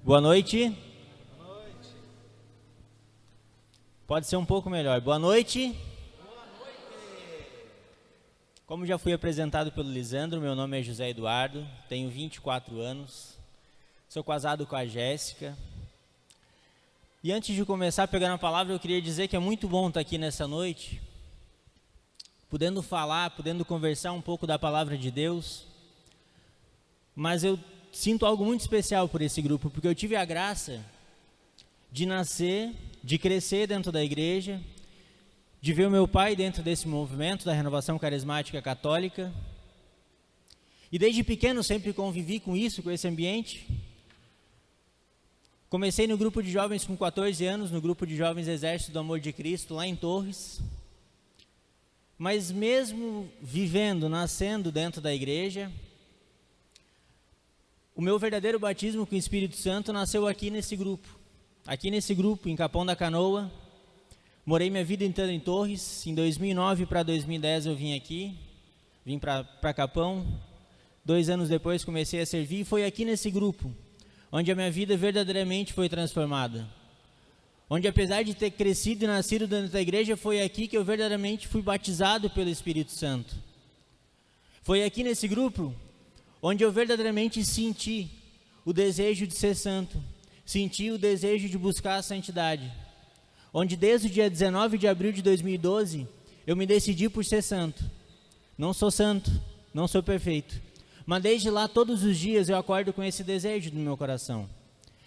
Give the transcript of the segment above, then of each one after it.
Boa noite. Pode ser um pouco melhor. Boa noite. Como já fui apresentado pelo Lisandro, meu nome é José Eduardo, tenho 24 anos, sou casado com a Jéssica. E antes de começar a pegar a palavra, eu queria dizer que é muito bom estar aqui nessa noite, podendo falar, podendo conversar um pouco da palavra de Deus, mas eu sinto algo muito especial por esse grupo, porque eu tive a graça de nascer, de crescer dentro da igreja, de ver o meu pai dentro desse movimento da Renovação Carismática Católica, e desde pequeno sempre convivi com isso, com esse ambiente. Comecei no grupo de jovens com 14 anos, no grupo de jovens Exército do Amor de Cristo, lá em Torres, mas mesmo vivendo, nascendo dentro da igreja, o meu verdadeiro batismo com o Espírito Santo nasceu aqui nesse grupo, em Capão da Canoa. Morei minha vida inteira em Torres. Em 2009 para 2010 eu vim para Capão. 2 anos depois comecei a servir e foi aqui nesse grupo onde a minha vida verdadeiramente foi transformada. Onde, apesar de ter crescido e nascido dentro da igreja, foi aqui que eu verdadeiramente fui batizado pelo Espírito Santo. Foi aqui nesse grupo onde eu verdadeiramente senti o desejo de ser santo, senti o desejo de buscar a santidade, onde desde o dia 19 de abril de 2012, eu me decidi por ser santo. Não sou santo, não sou perfeito, mas desde lá todos os dias eu acordo com esse desejo no meu coração,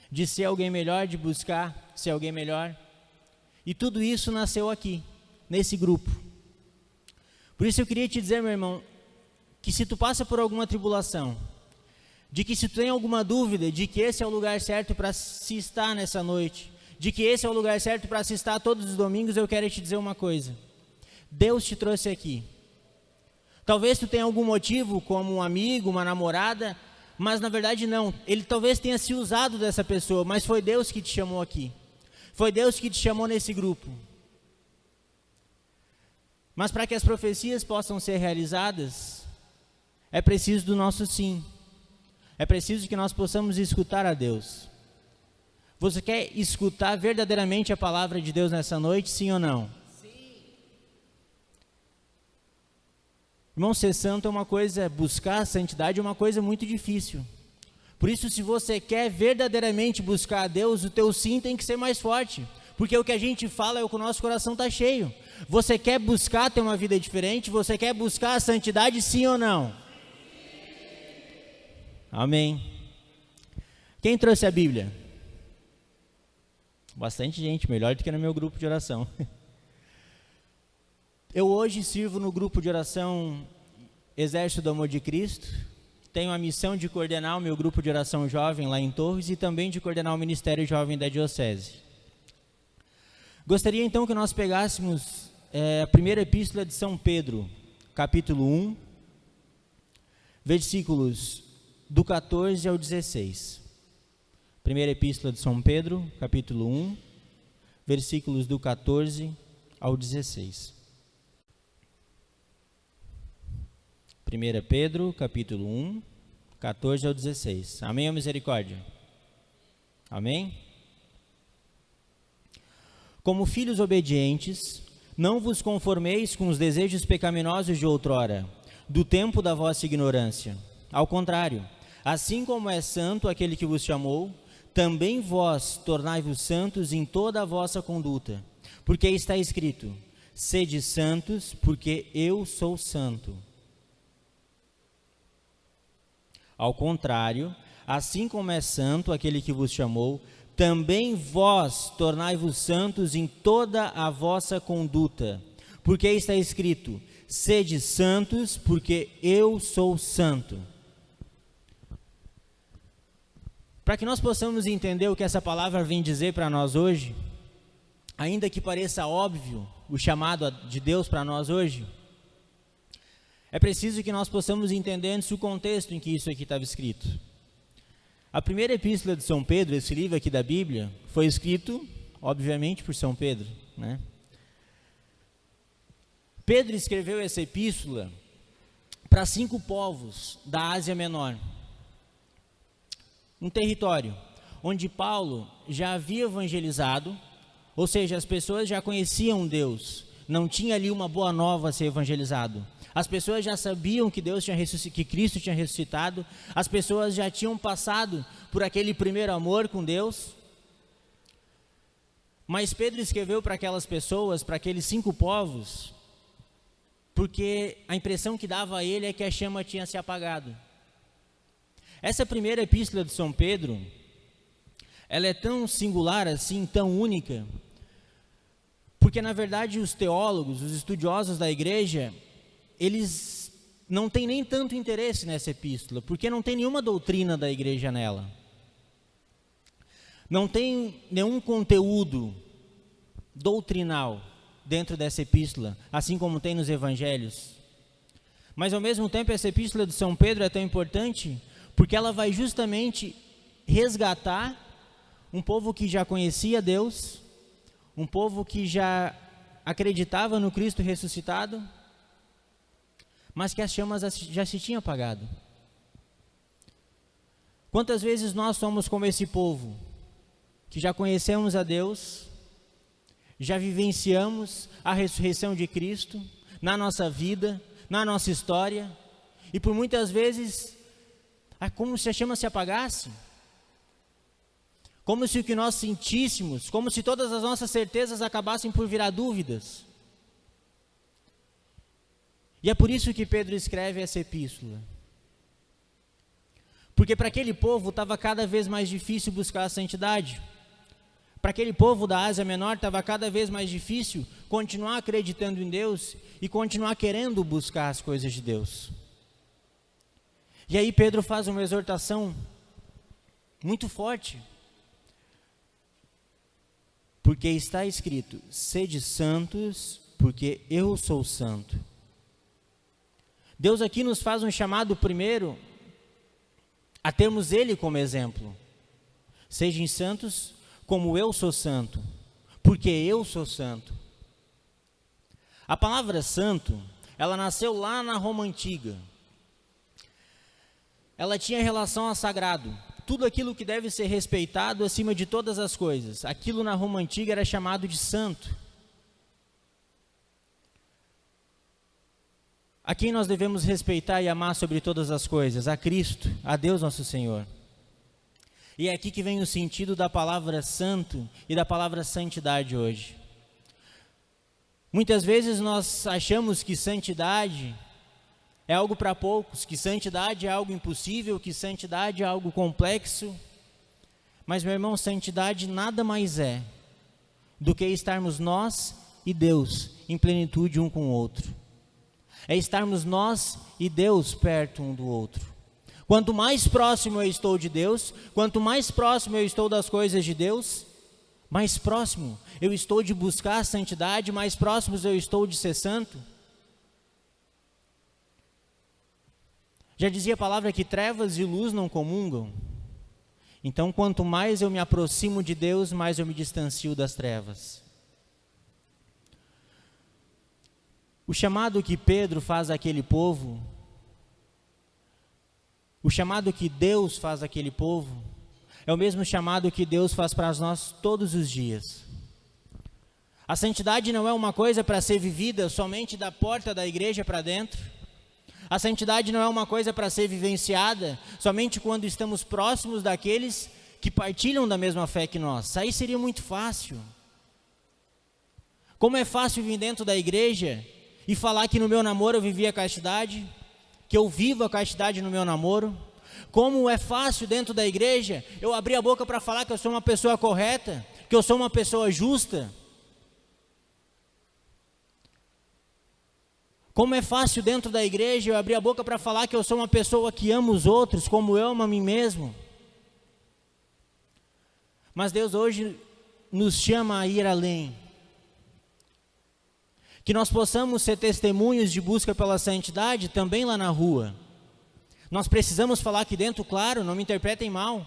de ser alguém melhor, de buscar ser alguém melhor, e tudo isso nasceu aqui, nesse grupo. Por isso eu queria te dizer, meu irmão, que se tu passa por alguma tribulação, de que se tu tem alguma dúvida de que esse é o lugar certo para se estar nessa noite, de que esse é o lugar certo para se estar todos os domingos, eu quero te dizer uma coisa: Deus te trouxe aqui. Talvez tu tenha algum motivo, como um amigo, uma namorada, mas na verdade não. Ele talvez tenha se usado dessa pessoa, mas foi Deus que te chamou aqui. Foi Deus que te chamou nesse grupo. Mas para que as profecias possam ser realizadas, é preciso do nosso sim. É preciso que nós possamos escutar a Deus. Você quer escutar verdadeiramente a palavra de Deus nessa noite, sim ou não? Sim. Irmão, ser santo é uma coisa, buscar a santidade é uma coisa muito difícil. Por isso, se você quer verdadeiramente buscar a Deus, o teu sim tem que ser mais forte. Porque o que a gente fala é o que o nosso coração está cheio. Você quer buscar ter uma vida diferente? Você quer buscar a santidade, sim ou não? Amém. Quem trouxe a Bíblia? Bastante gente, melhor do que no meu grupo de oração. Eu hoje sirvo no grupo de oração Exército do Amor de Cristo. Tenho a missão de coordenar o meu grupo de oração jovem lá em Torres e também de coordenar o Ministério Jovem da Diocese. Gostaria então que nós pegássemos a primeira epístola de São Pedro, capítulo 1, versículos do 14 ao 16. Primeira epístola de São Pedro, capítulo 1, versículos do 14 ao 16. 1 Pedro, capítulo 1, 14 ao 16. Amém ou misericórdia? Amém? Como filhos obedientes, não vos conformeis com os desejos pecaminosos de outrora, do tempo da vossa ignorância. Ao contrário, assim como é santo aquele que vos chamou, também vós tornai-vos santos em toda a vossa conduta, porque está escrito: sede santos, porque eu sou santo. Ao contrário, assim como é santo aquele que vos chamou, também vós tornai-vos santos em toda a vossa conduta, porque está escrito: sede santos, porque eu sou santo. Para que nós possamos entender o que essa palavra vem dizer para nós hoje, ainda que pareça óbvio o chamado de Deus para nós hoje, é preciso que nós possamos entender antes o contexto em que isso aqui estava escrito. A primeira epístola de São Pedro, esse livro aqui da Bíblia, foi escrito, obviamente, por São Pedro, né? Pedro escreveu essa epístola para 5 povos da Ásia Menor. Um território onde Paulo já havia evangelizado, ou seja, as pessoas já conheciam Deus, não tinha ali uma boa nova a ser evangelizado. As pessoas já sabiam que que Cristo tinha ressuscitado, as pessoas já tinham passado por aquele primeiro amor com Deus. Mas Pedro escreveu para aquelas pessoas, para aqueles 5 povos, porque a impressão que dava a ele é que a chama tinha se apagado. Essa primeira epístola de São Pedro, ela é tão singular assim, tão única, porque na verdade os teólogos, os estudiosos da igreja, eles não têm nem tanto interesse nessa epístola, porque não tem nenhuma doutrina da igreja nela. Não tem nenhum conteúdo doutrinal dentro dessa epístola, assim como tem nos evangelhos. Mas ao mesmo tempo essa epístola de São Pedro é tão importante, porque ela vai justamente resgatar um povo que já conhecia Deus, um povo que já acreditava no Cristo ressuscitado, mas que as chamas já se tinham apagado. Quantas vezes nós somos como esse povo, que já conhecemos a Deus, já vivenciamos a ressurreição de Cristo na nossa vida, na nossa história, e por muitas vezes é como se a chama se apagasse, como se o que nós sentíssemos, como se todas as nossas certezas acabassem por virar dúvidas. E é por isso que Pedro escreve essa epístola. Porque para aquele povo estava cada vez mais difícil buscar a santidade. Para aquele povo da Ásia Menor estava cada vez mais difícil continuar acreditando em Deus e continuar querendo buscar as coisas de Deus. E aí Pedro faz uma exortação muito forte. Porque está escrito: sede santos, porque eu sou santo. Deus aqui nos faz um chamado primeiro a termos Ele como exemplo. Sejam santos como eu sou santo, porque eu sou santo. A palavra santo, ela nasceu lá na Roma Antiga. Ela tinha relação a sagrado. Tudo aquilo que deve ser respeitado acima de todas as coisas. Aquilo na Roma Antiga era chamado de santo. A quem nós devemos respeitar e amar sobre todas as coisas? A Cristo, a Deus nosso Senhor. E é aqui que vem o sentido da palavra santo e da palavra santidade hoje. Muitas vezes nós achamos que santidade é algo para poucos, que santidade é algo impossível, que santidade é algo complexo. Mas, meu irmão, santidade nada mais é do que estarmos nós e Deus em plenitude um com o outro. É estarmos nós e Deus perto um do outro. Quanto mais próximo eu estou de Deus, quanto mais próximo eu estou das coisas de Deus, mais próximo eu estou de buscar a santidade, mais próximo eu estou de ser santo. Já dizia a palavra que trevas e luz não comungam. Então, quanto mais eu me aproximo de Deus, mais eu me distancio das trevas. O chamado que Pedro faz àquele povo, o chamado que Deus faz àquele povo, é o mesmo chamado que Deus faz para nós todos os dias. A santidade não é uma coisa para ser vivida somente da porta da igreja para dentro. A santidade não é uma coisa para ser vivenciada somente quando estamos próximos daqueles que partilham da mesma fé que nós. Aí seria muito fácil. Como é fácil vir dentro da igreja e falar que no meu namoro eu vivi a castidade, que eu vivo a castidade no meu namoro. Como é fácil dentro da igreja eu abrir a boca para falar que eu sou uma pessoa correta, que eu sou uma pessoa justa. Como é fácil dentro da igreja eu abrir a boca para falar que eu sou uma pessoa que ama os outros como eu amo a mim mesmo. Mas Deus hoje nos chama a ir além. Que nós possamos ser testemunhos de busca pela santidade também lá na rua. Nós precisamos falar aqui dentro, claro, não me interpretem mal.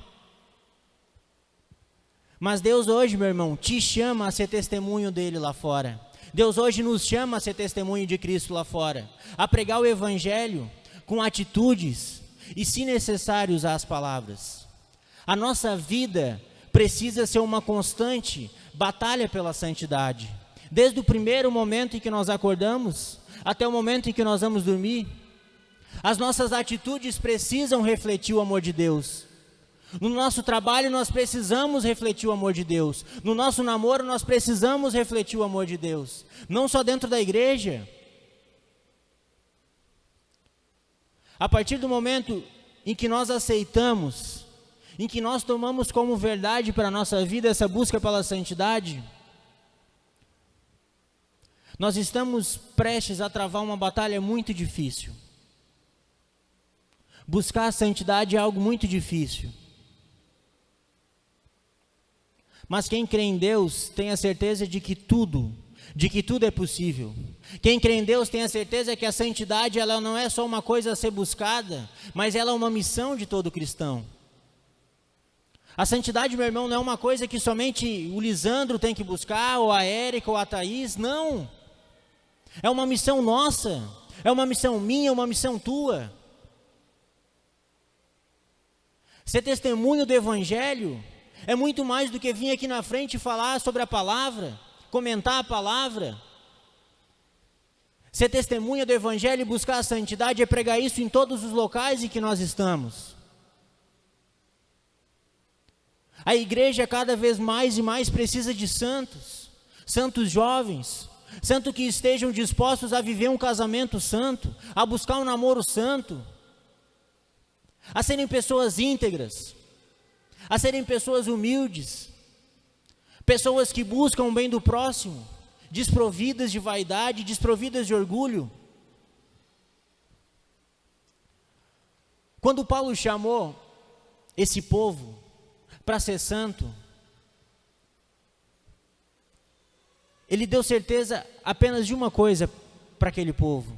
Mas Deus hoje, meu irmão, te chama a ser testemunho dele lá fora. Deus hoje nos chama a ser testemunho de Cristo lá fora. A pregar o Evangelho com atitudes e, se necessário, usar as palavras. A nossa vida precisa ser uma constante batalha pela santidade. Desde o primeiro momento em que nós acordamos, até o momento em que nós vamos dormir, as nossas atitudes precisam refletir o amor de Deus. No nosso trabalho nós precisamos refletir o amor de Deus. No nosso namoro nós precisamos refletir o amor de Deus. Não só dentro da igreja. A partir do momento em que nós aceitamos, em que nós tomamos como verdade para a nossa vida essa busca pela santidade, nós estamos prestes a travar uma batalha muito difícil. Buscar a santidade é algo muito difícil. Mas quem crê em Deus tem a certeza de que tudo é possível. Quem crê em Deus tem a certeza que a santidade ela não é só uma coisa a ser buscada, mas ela é uma missão de todo cristão. A santidade, meu irmão, não é uma coisa que somente o Lisandro tem que buscar, ou a Érica, ou a Thaís, não. É uma missão nossa, é uma missão minha, uma missão tua. Ser testemunho do Evangelho é muito mais do que vir aqui na frente e falar sobre a palavra, comentar a palavra. Ser testemunha do Evangelho e buscar a santidade é pregar isso em todos os locais em que nós estamos. A igreja cada vez mais e mais precisa de santos, santos jovens, santos que estejam dispostos a viver um casamento santo, a buscar um namoro santo, a serem pessoas íntegras, a serem pessoas humildes, pessoas que buscam o bem do próximo, desprovidas de vaidade, desprovidas de orgulho. Quando Paulo chamou esse povo para ser santo, ele deu certeza apenas de uma coisa para aquele povo,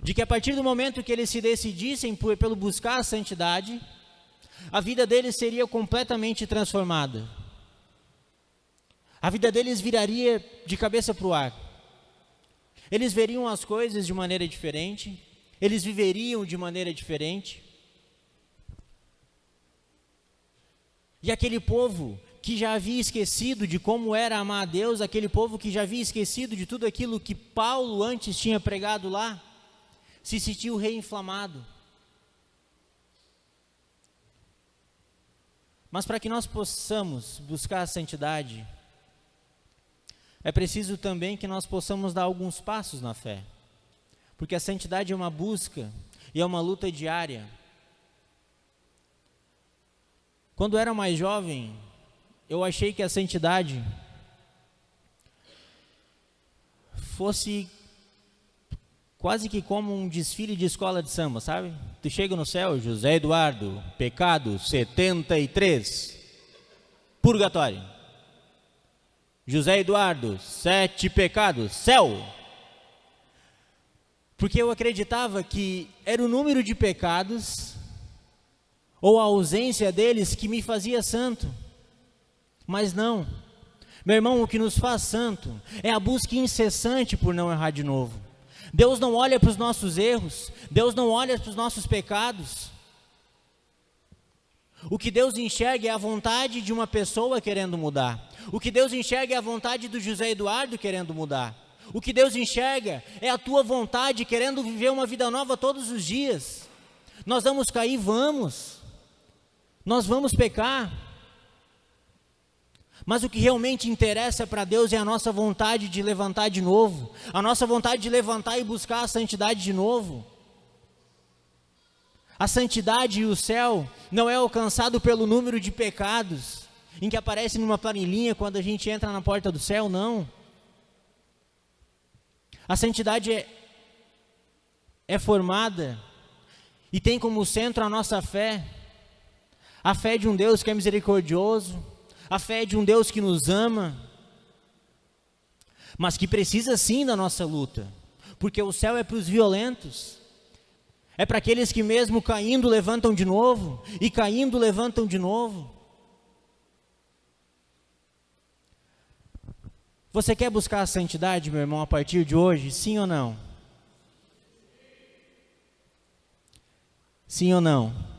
de que a partir do momento que eles se decidissem pelo buscar a santidade, a vida deles seria completamente transformada. A vida deles viraria de cabeça para o ar. Eles veriam as coisas de maneira diferente, eles viveriam de maneira diferente. E aquele povo que já havia esquecido de como era amar a Deus, aquele povo que já havia esquecido de tudo aquilo que Paulo antes tinha pregado lá, se sentiu reinflamado. Mas para que nós possamos buscar a santidade, é preciso também que nós possamos dar alguns passos na fé. Porque a santidade é uma busca e é uma luta diária. Quando eu era mais jovem, eu achei que a santidade fosse quase que como um desfile de escola de samba, sabe? Tu chega no céu, José Eduardo, pecado 73, purgatório. José Eduardo, 7 pecados, céu. Porque eu acreditava que era o número de pecados ou a ausência deles que me fazia santo. Mas não, meu irmão, o que nos faz santo é a busca incessante por não errar de novo. Deus não olha para os nossos erros, Deus não olha para os nossos pecados. O que Deus enxerga é a vontade de uma pessoa querendo mudar. O que Deus enxerga é a vontade do José Eduardo querendo mudar. O que Deus enxerga é a tua vontade querendo viver uma vida nova todos os dias. Nós vamos cair, vamos. Nós vamos pecar. Mas o que realmente interessa para Deus é a nossa vontade de levantar de novo. A nossa vontade de levantar e buscar a santidade de novo. A santidade e o céu não é alcançado pelo número de pecados, em que aparece numa planilhinha quando a gente entra na porta do céu, não. A santidade é formada e tem como centro a nossa fé. A fé de um Deus que é misericordioso, a fé de um Deus que nos ama, mas que precisa sim da nossa luta, porque o céu é para os violentos, é para aqueles que mesmo caindo levantam de novo, e caindo levantam de novo. Você quer buscar a santidade, meu irmão, a partir de hoje, sim ou não? Sim ou não?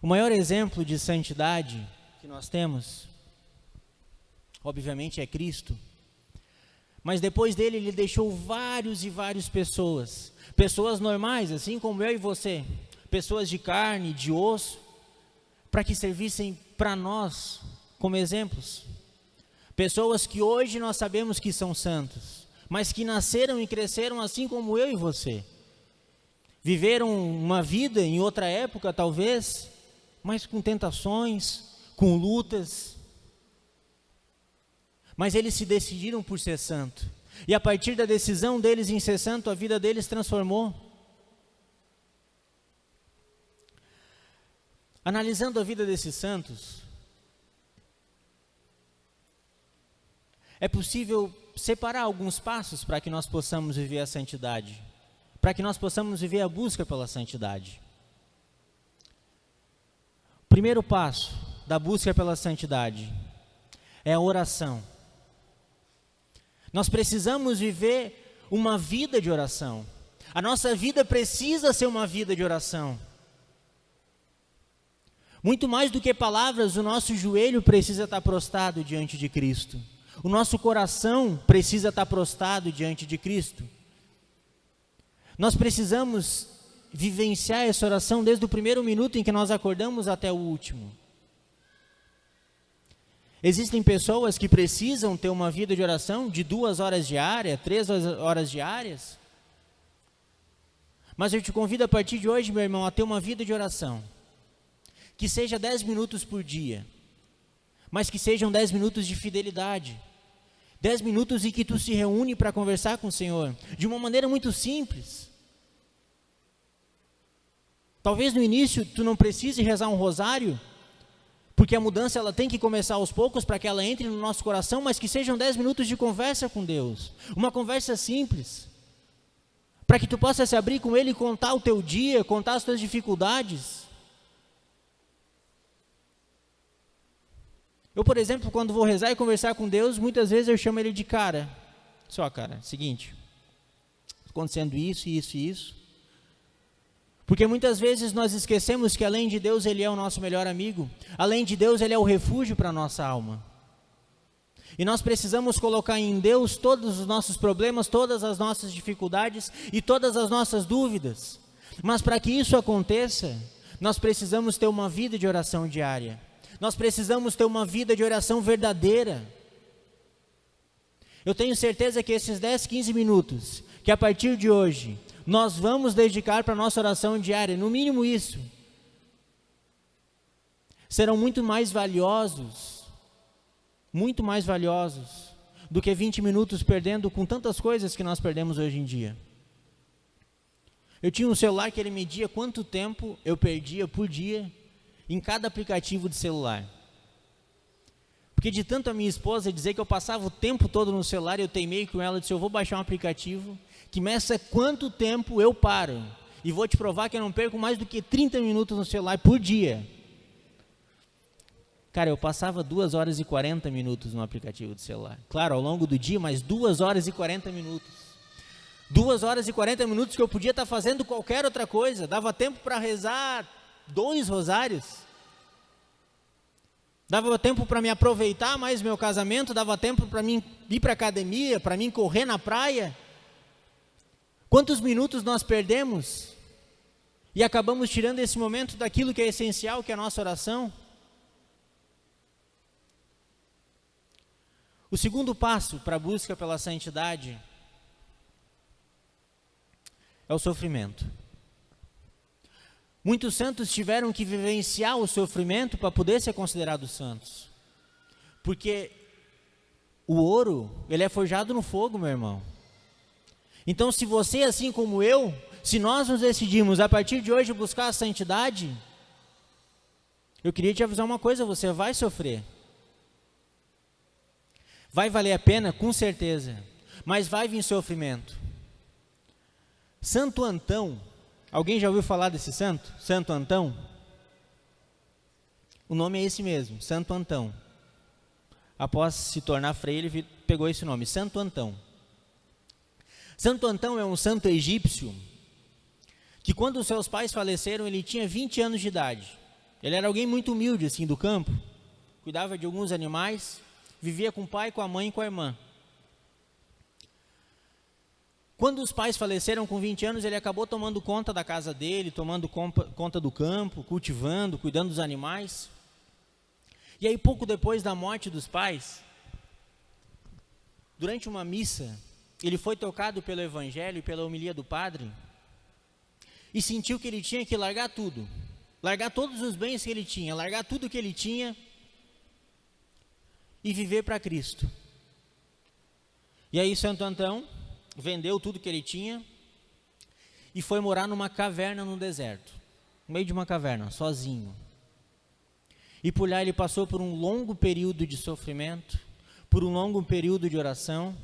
O maior exemplo de santidade que nós temos, obviamente, é Cristo. Mas depois dele, ele deixou vários e várias pessoas. Pessoas normais, assim como eu e você. Pessoas de carne, de osso, para que servissem para nós como exemplos. Pessoas que hoje nós sabemos que são santos, mas que nasceram e cresceram assim como eu e você. Viveram uma vida em outra época, talvez, mas com tentações, com lutas. Mas eles se decidiram por ser santo. E a partir da decisão deles em ser santo, a vida deles transformou. Analisando a vida desses santos, é possível separar alguns passos para que nós possamos viver a santidade, para que nós possamos viver a busca pela santidade. O primeiro passo da busca pela santidade é a oração. Nós precisamos viver uma vida de oração. A nossa vida precisa ser uma vida de oração. Muito mais do que palavras, o nosso joelho precisa estar prostrado diante de Cristo. O nosso coração precisa estar prostrado diante de Cristo. Nós precisamos vivenciar essa oração desde o primeiro minuto em que nós acordamos até o último. Existem pessoas que precisam ter uma vida de oração de 2 horas diárias, 3 horas diárias. Mas eu te convido a partir de hoje, meu irmão, a ter uma vida de oração. Que seja 10 minutos por dia, mas que sejam 10 minutos de fidelidade. 10 minutos em que tu se reúne para conversar com o Senhor, de uma maneira muito simples. Talvez no início tu não precise rezar um rosário, porque a mudança ela tem que começar aos poucos para que ela entre no nosso coração, mas que sejam 10 minutos de conversa com Deus. Uma conversa simples, para que tu possa se abrir com Ele e contar o teu dia, contar as tuas dificuldades. Eu, por exemplo, quando vou rezar e conversar com Deus, muitas vezes eu chamo Ele de cara. Só, cara, seguinte, acontecendo isso, isso e isso. Porque muitas vezes nós esquecemos que além de Deus, Ele é o nosso melhor amigo. Além de Deus, Ele é o refúgio para a nossa alma. E nós precisamos colocar em Deus todos os nossos problemas, todas as nossas dificuldades e todas as nossas dúvidas. Mas para que isso aconteça, nós precisamos ter uma vida de oração diária. Nós precisamos ter uma vida de oração verdadeira. Eu tenho certeza que esses 10, 15 minutos, que a partir de hoje, nós vamos dedicar para a nossa oração diária, no mínimo isso, serão muito mais valiosos do que 20 minutos perdendo com tantas coisas que nós perdemos hoje em dia. Eu tinha um celular que ele media quanto tempo eu perdia por dia em cada aplicativo de celular. Porque de tanto a minha esposa dizer que eu passava o tempo todo no celular, eu teimei com ela, disse, eu vou baixar um aplicativo que meça quanto tempo eu paro. E vou te provar que eu não perco mais do que 30 minutos no celular por dia. Cara, eu passava 2 horas e 40 minutos no aplicativo de celular. Claro, ao longo do dia, mas 2 horas e 40 minutos. 2 horas e 40 minutos que eu podia estar fazendo qualquer outra coisa. Dava tempo para rezar 2 rosários. Dava tempo para me aproveitar mais meu casamento. Dava tempo para mim ir para a academia, para mim correr na praia. Quantos minutos nós perdemos e acabamos tirando esse momento daquilo que é essencial, que é a nossa oração? O segundo passo para a busca pela santidade é o sofrimento. Muitos santos tiveram que vivenciar o sofrimento para poder ser considerados santos. Porque o ouro, ele é forjado no fogo, meu irmão. Então, se você, assim como eu, se nós nos decidimos a partir de hoje buscar a santidade, eu queria te avisar uma coisa, você vai sofrer. Vai valer a pena? Com certeza. Mas vai vir sofrimento. Santo Antão, alguém já ouviu falar desse santo? Santo Antão? O nome é esse mesmo, Santo Antão. Após se tornar freire, ele pegou esse nome, Santo Antão. Santo Antão é um santo egípcio que quando os seus pais faleceram, ele tinha 20 anos de idade. Ele era alguém muito humilde, assim, do campo. Cuidava de alguns animais, vivia com o pai, com a mãe e com a irmã. Quando os pais faleceram com 20 anos, ele acabou tomando conta da casa dele, tomando conta do campo, cultivando, cuidando dos animais. E aí, pouco depois da morte dos pais, durante uma missa, ele foi tocado pelo evangelho e pela homilia do padre e sentiu que ele tinha que largar tudo, largar todos os bens que ele tinha, largar tudo que ele tinha e viver para Cristo. E aí Santo Antão vendeu tudo que ele tinha e foi morar numa caverna no deserto, no meio de uma caverna, sozinho. E por lá ele passou por um longo período de sofrimento, por um longo período de oração.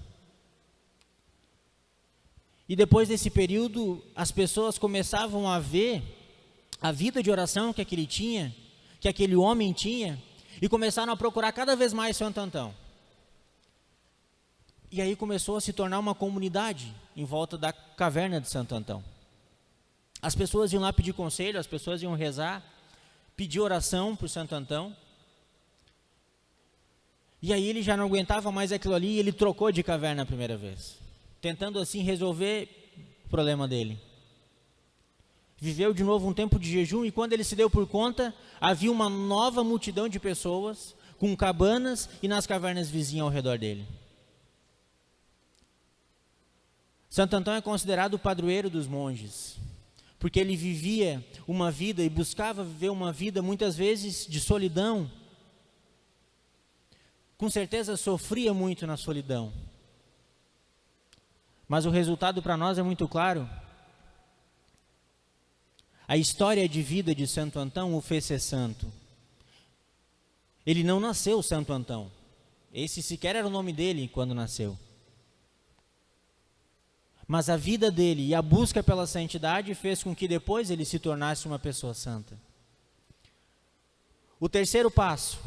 E depois desse período, as pessoas começavam a ver a vida de oração que aquele homem tinha, e começaram a procurar cada vez mais Santo Antão. E aí começou a se tornar uma comunidade em volta da caverna de Santo Antão. As pessoas iam lá pedir conselho, as pessoas iam rezar, pedir oração por Santo Antão. E aí ele já não aguentava mais aquilo ali e ele trocou de caverna a primeira vez, tentando assim resolver o problema dele. Viveu de novo um tempo de jejum e quando ele se deu por conta, havia uma nova multidão de pessoas com cabanas e nas cavernas vizinhas ao redor dele. Santo Antão é considerado o padroeiro dos monges, porque ele vivia uma vida e buscava viver uma vida muitas vezes de solidão. Com certeza sofria muito na solidão. Mas o resultado para nós é muito claro. A história de vida de Santo Antão o fez ser santo. Ele não nasceu Santo Antão. Esse sequer era o nome dele quando nasceu. Mas a vida dele e a busca pela santidade fez com que depois ele se tornasse uma pessoa santa. O terceiro passo,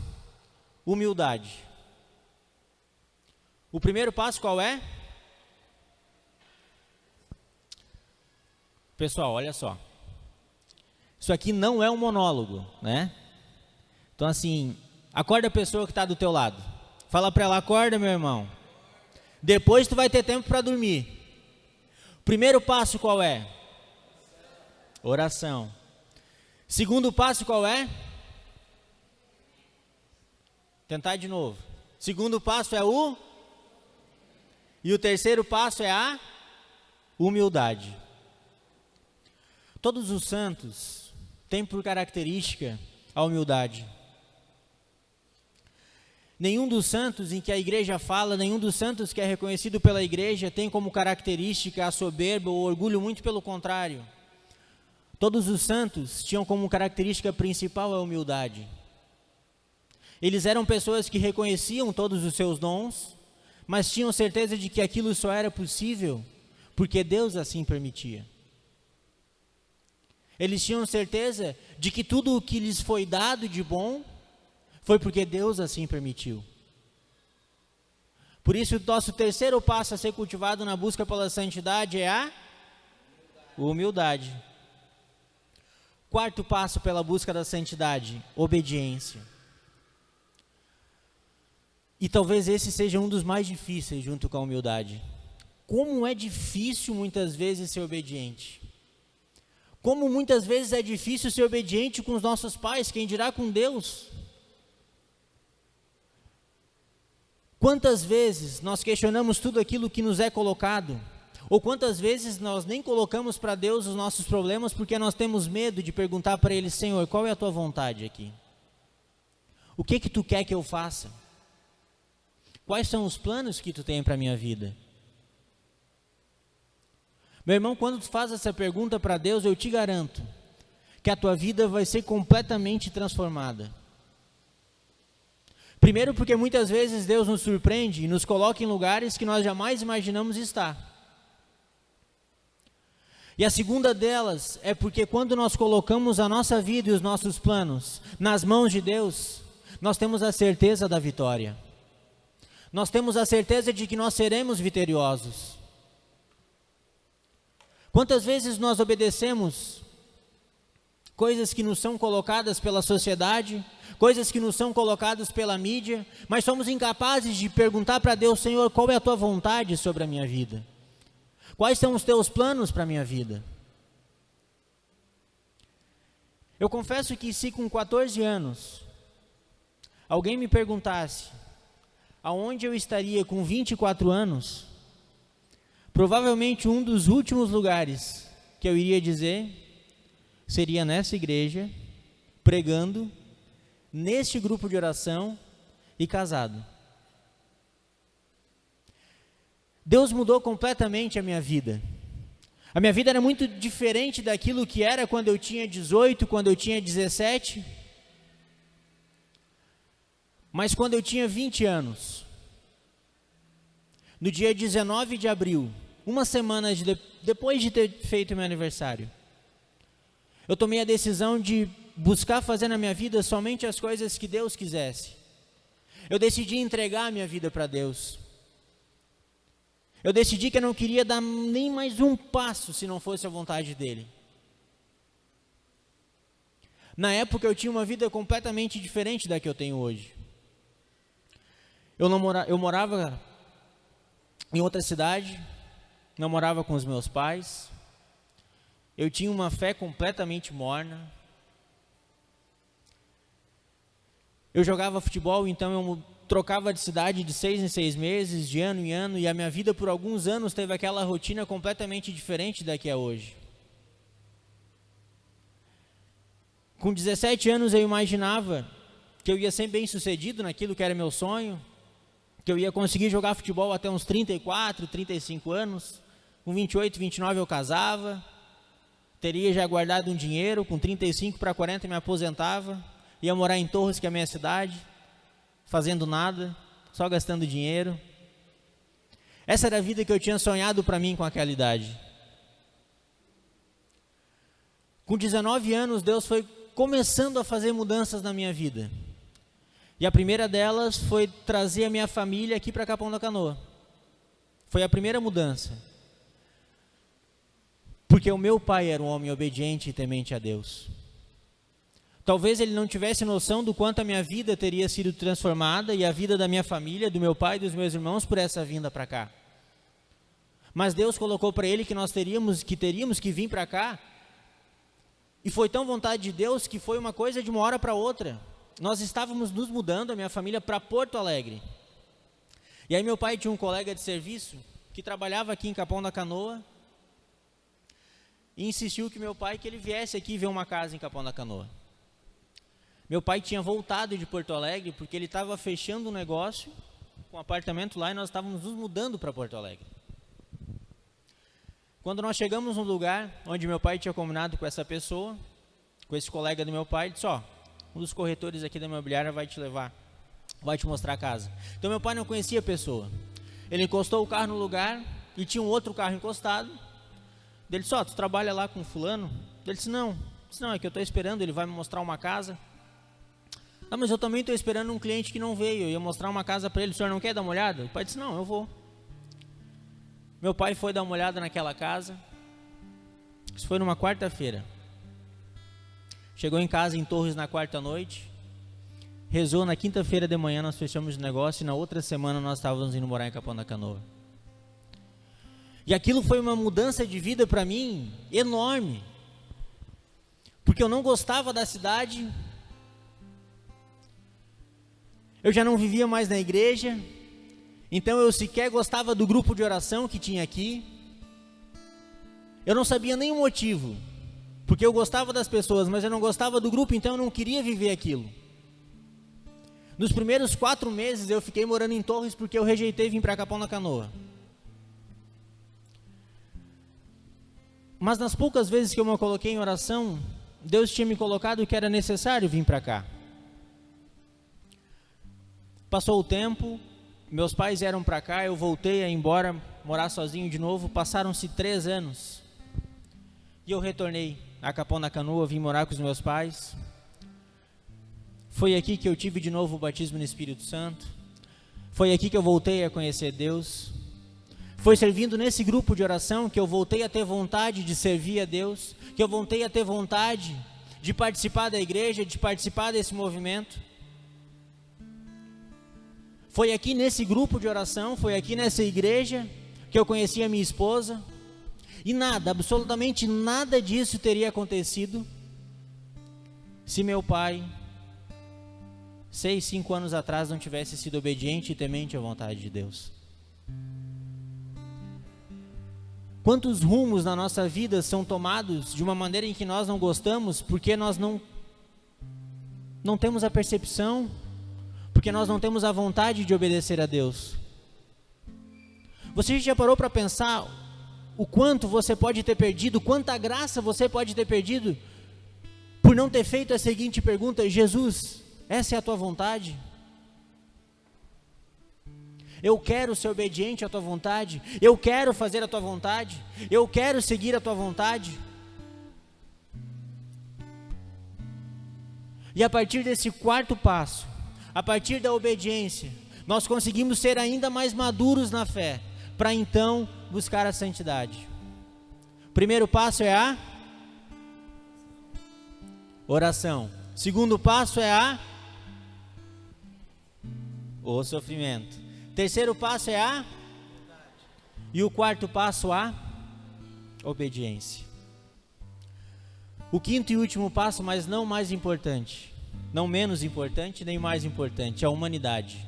humildade. O primeiro passo qual é? Pessoal, olha só. Isso aqui não é um monólogo, né? Então assim, acorda a pessoa que está do teu lado. Fala para ela, acorda meu irmão. Depois tu vai ter tempo para dormir. Primeiro passo qual é? Oração. Segundo passo qual é? Tentar de novo. Segundo passo é o? E o terceiro passo é a humildade. Todos os santos têm por característica a humildade. Nenhum dos santos em que a igreja fala, nenhum dos santos que é reconhecido pela igreja tem como característica a soberba ou o orgulho, muito pelo contrário. Todos os santos tinham como característica principal a humildade. Eles eram pessoas que reconheciam todos os seus dons, mas tinham certeza de que aquilo só era possível porque Deus assim permitia. Eles tinham certeza de que tudo o que lhes foi dado de bom foi porque Deus assim permitiu. Por isso, o nosso terceiro passo a ser cultivado na busca pela santidade é a humildade. Quarto passo pela busca da santidade, obediência. E talvez esse seja um dos mais difíceis junto com a humildade. Como é difícil muitas vezes ser obediente. Como muitas vezes é difícil ser obediente com os nossos pais, quem dirá com Deus. Quantas vezes nós questionamos tudo aquilo que nos é colocado, ou quantas vezes nós nem colocamos para Deus os nossos problemas porque nós temos medo de perguntar para Ele, Senhor, qual é a tua vontade aqui? O que tu quer que eu faça? Quais são os planos que tu tem para a minha vida? Meu irmão, quando tu faz essa pergunta para Deus, eu te garanto que a tua vida vai ser completamente transformada. Primeiro porque muitas vezes Deus nos surpreende e nos coloca em lugares que nós jamais imaginamos estar. E a segunda delas é porque quando nós colocamos a nossa vida e os nossos planos nas mãos de Deus, nós temos a certeza da vitória. Nós temos a certeza de que nós seremos vitoriosos. Quantas vezes nós obedecemos coisas que nos são colocadas pela sociedade, coisas que nos são colocadas pela mídia, mas somos incapazes de perguntar para Deus: Senhor, qual é a tua vontade sobre a minha vida? Quais são os teus planos para a minha vida? Eu confesso que se com 14 anos alguém me perguntasse aonde eu estaria com 24 anos, provavelmente um dos últimos lugares que eu iria dizer seria nessa igreja, pregando, neste grupo de oração e casado. Deus mudou completamente a minha vida. A minha vida era muito diferente daquilo que era quando eu tinha 18, quando eu tinha 17. Mas quando eu tinha 20 anos, no dia 19 de abril, uma semana depois de ter feito meu aniversário, eu tomei a decisão de buscar fazer na minha vida somente as coisas que Deus quisesse. Eu decidi entregar a minha vida para Deus. Eu decidi que eu não queria dar nem mais um passo se não fosse a vontade dEle. Na época eu tinha uma vida completamente diferente da que eu tenho hoje. Eu morava em outra cidade, não morava com os meus pais. Eu tinha uma fé completamente morna. Eu jogava futebol, então eu trocava de cidade de 6 em 6 meses, de ano em ano, e a minha vida por alguns anos teve aquela rotina completamente diferente da que é hoje. Com 17 anos eu imaginava que eu ia ser bem sucedido naquilo que era meu sonho, que eu ia conseguir jogar futebol até uns 34, 35 anos, com 28, 29 eu casava, teria já guardado um dinheiro, com 35 para 40 me aposentava, ia morar em Torres, que é a minha cidade, fazendo nada, só gastando dinheiro. Essa era a vida que eu tinha sonhado para mim com aquela idade. Com 19 anos, Deus foi começando a fazer mudanças na minha vida. E a primeira delas foi trazer a minha família aqui para Capão da Canoa. Foi a primeira mudança. Porque o meu pai era um homem obediente e temente a Deus. Talvez ele não tivesse noção do quanto a minha vida teria sido transformada e a vida da minha família, do meu pai e dos meus irmãos por essa vinda para cá. Mas Deus colocou para ele que nós teríamos que vir para cá. E foi tão vontade de Deus que foi uma coisa de uma hora para outra. Nós estávamos nos mudando, a minha família, para Porto Alegre. E aí meu pai tinha um colega de serviço que trabalhava aqui em Capão da Canoa e insistiu que ele viesse aqui ver uma casa em Capão da Canoa. Meu pai tinha voltado de Porto Alegre porque ele estava fechando um negócio com um apartamento lá e nós estávamos nos mudando para Porto Alegre. Quando nós chegamos no lugar onde meu pai tinha combinado com essa pessoa, com esse colega do meu pai, ele disse: um dos corretores aqui da imobiliária vai te levar, vai te mostrar a casa. Então meu pai não conhecia a pessoa. Ele encostou o carro no lugar e tinha um outro carro encostado. Ele disse: tu trabalha lá com fulano? Ele disse: não, é que eu estou esperando, ele vai me mostrar uma casa. Mas eu também estou esperando um cliente que não veio, eu ia mostrar uma casa para ele, o senhor não quer dar uma olhada? O pai disse: não, eu vou. Meu pai foi dar uma olhada naquela casa, isso foi numa quarta-feira. Chegou em casa em Torres na quarta noite, rezou, na quinta-feira de manhã nós fechamos o negócio e na outra semana nós estávamos indo morar em Capão da Canoa. E aquilo foi uma mudança de vida para mim enorme, porque eu não gostava da cidade. Eu já não vivia mais na igreja, então eu sequer gostava do grupo de oração que tinha aqui. Eu não sabia nem o motivo, porque eu gostava das pessoas, mas eu não gostava do grupo, então eu não queria viver aquilo. Nos primeiros 4 meses eu fiquei morando em Torres porque eu rejeitei vir para Capão da Canoa. Mas nas poucas vezes que eu me coloquei em oração, Deus tinha me colocado que era necessário vir para cá. Passou o tempo, meus pais vieram para cá, eu voltei a ir embora, morar sozinho de novo, passaram-se 3 anos. E eu retornei a Capão da Canoa, vim morar com os meus pais. Foi aqui que eu tive de novo o batismo no Espírito Santo. Foi aqui que eu voltei a conhecer Deus. Foi servindo nesse grupo de oração que eu voltei a ter vontade de servir a Deus, que eu voltei a ter vontade de participar da igreja, de participar desse movimento. Foi aqui nesse grupo de oração, foi aqui nessa igreja que eu conheci a minha esposa. E nada, absolutamente nada disso teria acontecido se meu pai, 6, 5 anos atrás, não tivesse sido obediente e temente à vontade de Deus. Quantos rumos na nossa vida são tomados de uma maneira em que nós não gostamos, porque nós não temos a percepção, porque nós não temos a vontade de obedecer a Deus. Você já parou para pensar o quanto você pode ter perdido, quanta graça você pode ter perdido por não ter feito a seguinte pergunta: Jesus, essa é a tua vontade? Eu quero ser obediente à tua vontade, eu quero fazer a tua vontade, eu quero seguir a tua vontade. E a partir desse quarto passo, a partir da obediência, nós conseguimos ser ainda mais maduros na fé, para então buscar a santidade. O primeiro passo é a oração. Segundo passo é o sofrimento. Terceiro passo é e o quarto passo a obediência. O quinto e último passo, mas não mais importante, não menos importante, nem mais importante, é a humanidade.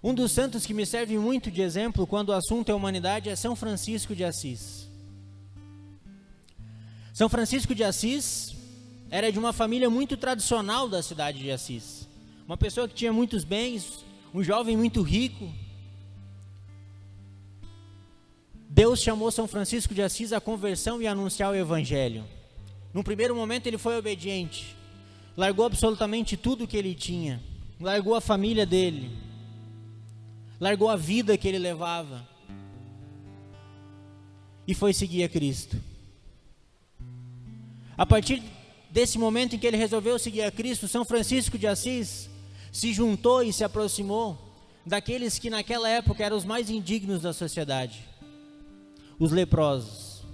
Um dos santos que me serve muito de exemplo quando o assunto é humanidade é São Francisco de Assis. São Francisco de Assis era de uma família muito tradicional da cidade de Assis. Uma pessoa que tinha muitos bens, um jovem muito rico. Deus chamou São Francisco de Assis à conversão e a anunciar o Evangelho. No primeiro momento ele foi obediente, largou absolutamente tudo que ele tinha, largou a família dele, largou a vida que ele levava e foi seguir a Cristo. A partir desse momento em que ele resolveu seguir a Cristo, São Francisco de Assis se juntou e se aproximou daqueles que naquela época eram os mais indignos da sociedade, os leprosos.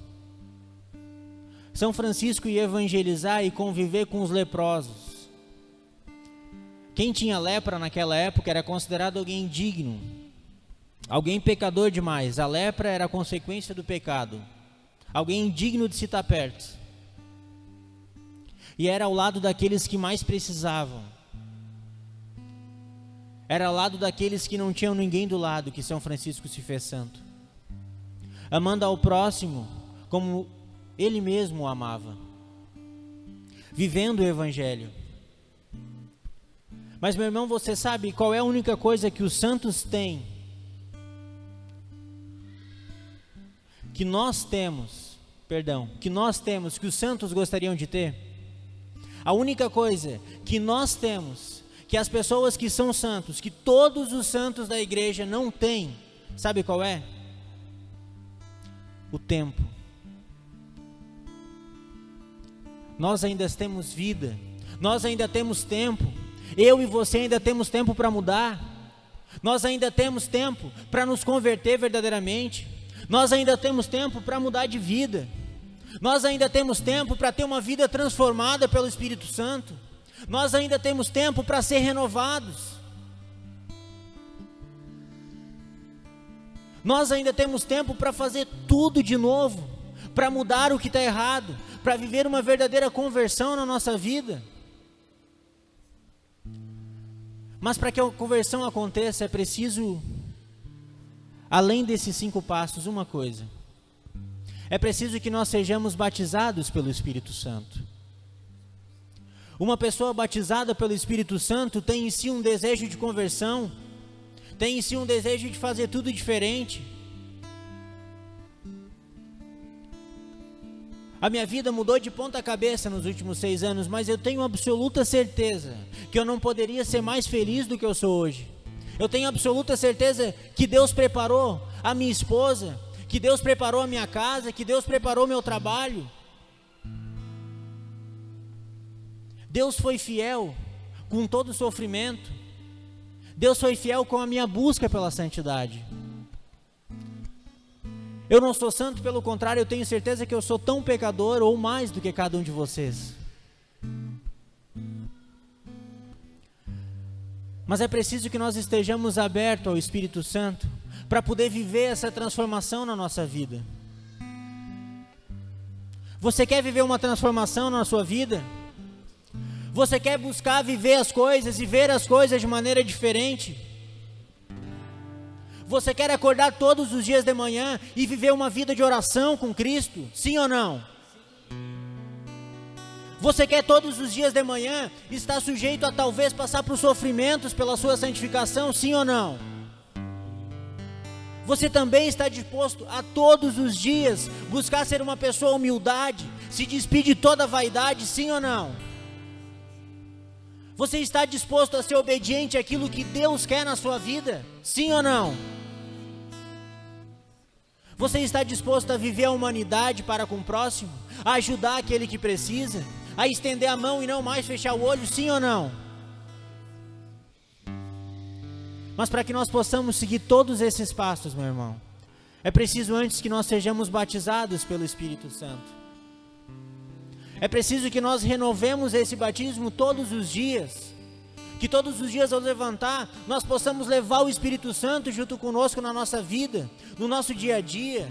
São Francisco ia evangelizar e conviver com os leprosos. Quem tinha lepra naquela época era considerado alguém indigno, alguém pecador demais. A lepra era a consequência do pecado, alguém indigno de se estar perto. E era ao lado daqueles que mais precisavam, era ao lado daqueles que não tinham ninguém do lado, que São Francisco se fez santo, amando ao próximo como ele mesmo o amava, vivendo o Evangelho. Mas, meu irmão, você sabe qual é a única coisa que os santos têm, que nós temos, que os santos gostariam de ter? A única coisa que nós temos, que as pessoas que são santos, que todos os santos da igreja não têm, sabe qual é? O tempo. Nós ainda temos vida, nós ainda temos tempo, eu e você ainda temos tempo para mudar, nós ainda temos tempo para nos converter verdadeiramente, nós ainda temos tempo para mudar de vida, nós ainda temos tempo para ter uma vida transformada pelo Espírito Santo, nós ainda temos tempo para ser renovados, nós ainda temos tempo para fazer tudo de novo, para mudar o que está errado, para viver uma verdadeira conversão na nossa vida. Mas para que a conversão aconteça é preciso, além desses 5 passos, uma coisa: é preciso que nós sejamos batizados pelo Espírito Santo. Uma pessoa batizada pelo Espírito Santo tem em si um desejo de conversão, tem em si um desejo de fazer tudo diferente. A minha vida mudou de ponta cabeça nos últimos 6 anos, mas eu tenho absoluta certeza que eu não poderia ser mais feliz do que eu sou hoje. Eu tenho absoluta certeza que Deus preparou a minha esposa, que Deus preparou a minha casa, que Deus preparou o meu trabalho. Deus foi fiel com todo o sofrimento. Deus foi fiel com a minha busca pela santidade. Eu não sou santo, pelo contrário, eu tenho certeza que eu sou tão pecador ou mais do que cada um de vocês. Mas é preciso que nós estejamos abertos ao Espírito Santo para poder viver essa transformação na nossa vida. Você quer viver uma transformação na sua vida? Você quer buscar viver as coisas e ver as coisas de maneira diferente? Você quer acordar todos os dias de manhã e viver uma vida de oração com Cristo? Sim ou não? Você quer todos os dias de manhã estar sujeito a talvez passar por sofrimentos pela sua santificação? Sim ou não? Você também está disposto a todos os dias buscar ser uma pessoa humildade, se despir de toda vaidade? Sim ou não? Você está disposto a ser obediente àquilo que Deus quer na sua vida? Sim ou não? Você está disposto a viver a humanidade para com o próximo? A ajudar aquele que precisa? A estender a mão e não mais fechar o olho? Sim ou não? Mas para que nós possamos seguir todos esses passos, meu irmão, é preciso antes que nós sejamos batizados pelo Espírito Santo. É preciso que nós renovemos esse batismo todos os dias. Que todos os dias ao levantar, nós possamos levar o Espírito Santo junto conosco na nossa vida, no nosso dia a dia.